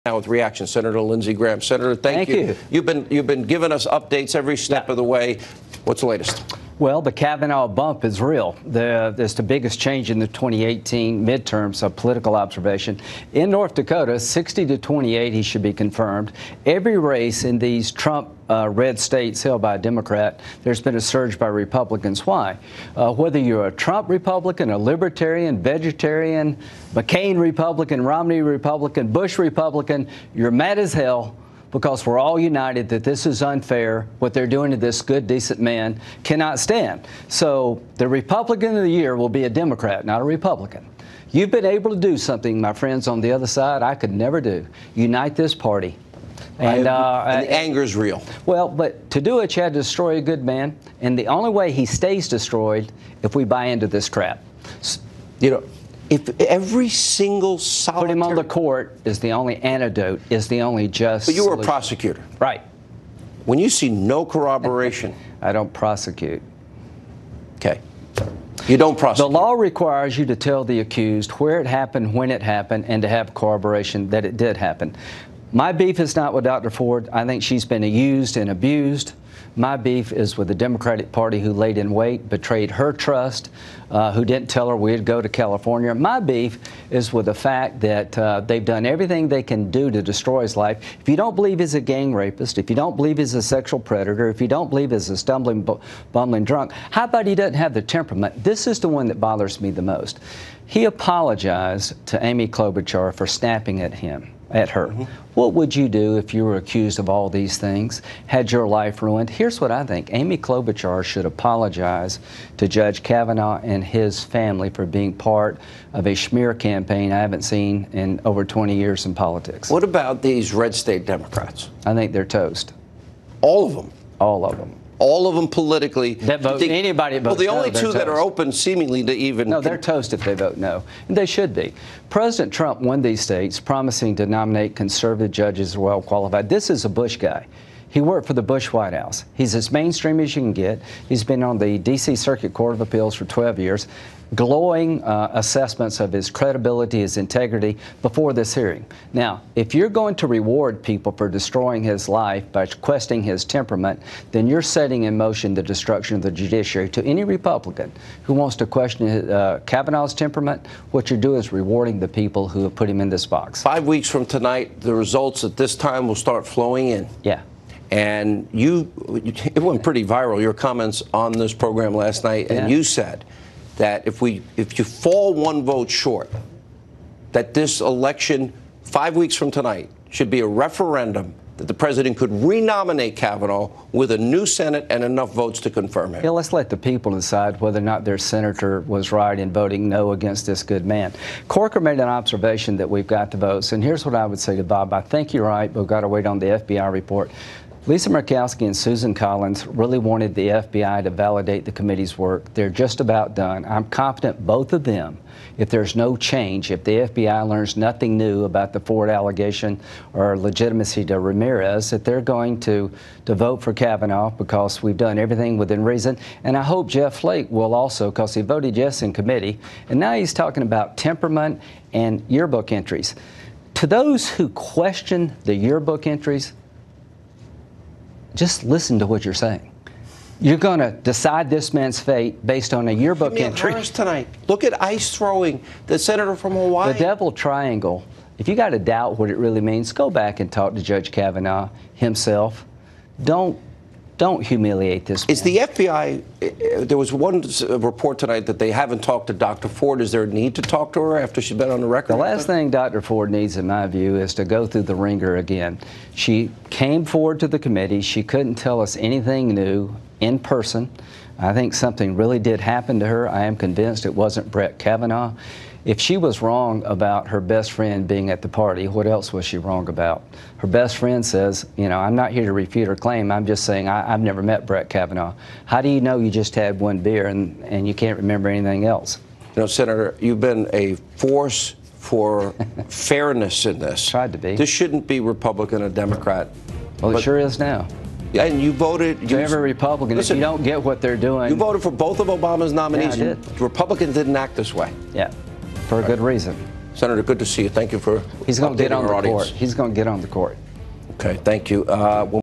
Now with reaction, Senator Lindsey Graham. Senator, thank you. You've been giving us updates every step of the way. What's the latest? Well, the Kavanaugh bump is real. It's the biggest change in the 2018 midterms of political observation. In North Dakota, 60 to 28, he should be confirmed. Every race in these Trump red states held by a Democrat, there's been a surge by Republicans. Why? Whether you're a Trump Republican, a Libertarian, Vegetarian, McCain Republican, Romney Republican, Bush Republican, you're mad as hell, because we're all united that this is unfair. What they're doing to this good, decent man cannot stand. So the Republican of the year will be a Democrat, not a Republican. You've been able to do something, my friends on the other side, I could never do. Unite this party. And the anger is real. Well, but to do it, you had to destroy a good man. And the only way he stays destroyed if we buy into this crap. You know, if every single solitary... Put him on the court is the only antidote, is the only just But you were solution. a prosecutor. Right. When you see no corroboration... I don't prosecute. Okay. You don't prosecute. The law requires you to tell the accused where it happened, when it happened, and to have corroboration that it did happen. My beef is not with Dr. Ford. I think she's been used and abused. My beef is with the Democratic Party who laid in wait, betrayed her trust, who didn't tell her we'd go to California. My beef is with the fact that they've done everything they can do to destroy his life. If you don't believe he's a gang rapist, if you don't believe he's a sexual predator, if you don't believe he's a stumbling, bumbling drunk, how about he doesn't have the temperament? This is the one that bothers me the most. He apologized to Amy Klobuchar for snapping at her. Mm-hmm. What would you do if you were accused of all these things, had your life ruined? Here's what I think. Amy Klobuchar should apologize to Judge Kavanaugh and his family for being part of a smear campaign I haven't seen in over 20 years in politics. What about these red state Democrats? I think they're toast. All of them? All of them. All of them politically. That vote, anybody that votes no. Well, the only two toast. that are open seemingly to even... No, they're toast if they vote no. And they should be. President Trump won these states, promising to nominate conservative judges as well qualified. This is a Bush guy. He worked for the Bush White House. He's as mainstream as you can get. He's been on the D.C. Circuit Court of Appeals for 12 years. Glowing assessments of his credibility, his integrity before this hearing. Now, if you're going to reward people for destroying his life by questioning his temperament, then you're setting in motion the destruction of the judiciary. To any Republican who wants to question Kavanaugh's temperament, what you're doing is rewarding the people who have put him in this box. 5 weeks from tonight, the results at this time will start flowing in. Yeah. And it went pretty viral, your comments on this program last night, and you said that if you fall one vote short, that this election 5 weeks from tonight should be a referendum that the president could renominate Kavanaugh with a new Senate and enough votes to confirm him. Yeah, let's let the people decide whether or not their senator was right in voting no against this good man. Corker made an observation that we've got the votes, and here's what I would say to Bob. I think you're right, but we've got to wait on the FBI report. Lisa Murkowski and Susan Collins really wanted the FBI to validate the committee's work. They're just about done. I'm confident both of them, if there's no change, if the FBI learns nothing new about the Ford allegation or legitimacy to Ramirez, that they're going to vote for Kavanaugh because we've done everything within reason. And I hope Jeff Flake will also, because he voted yes in committee. And now he's talking about temperament and yearbook entries. To those who question the yearbook entries, just listen to what you're saying. You're going to decide this man's fate based on a yearbook entry. Tonight. Look at ice throwing, the senator from Hawaii. The devil triangle. If you got to doubt what it really means, go back and talk to Judge Kavanaugh himself. Don't humiliate this man. Is the FBI, there was one report tonight that they haven't talked to Dr. Ford. Is there a need to talk to her after she's been on the record? The last thing Dr. Ford needs, in my view, is to go through the ringer again. She came forward to the committee. She couldn't tell us anything new in person. I think something really did happen to her. I am convinced it wasn't Brett Kavanaugh. If she was wrong about her best friend being at the party, what else was she wrong about? Her best friend says, you know, I'm not here to refute her claim. I'm just saying I've never met Brett Kavanaugh. How do you know you just had one beer and you can't remember anything else? You know, Senator, you've been a force for fairness in this. Tried to be. This shouldn't be Republican or Democrat. Well, it sure is now. Yeah, and you voted. To every Republican, listen, if you don't get what they're doing. You voted for both of Obama's nominees. Yeah, I did. Republicans didn't act this way. Yeah. For a good reason. Senator, good to see you. Thank you for He's going to get updating on the our court. audience. He's going to get on the court. Okay, thank you.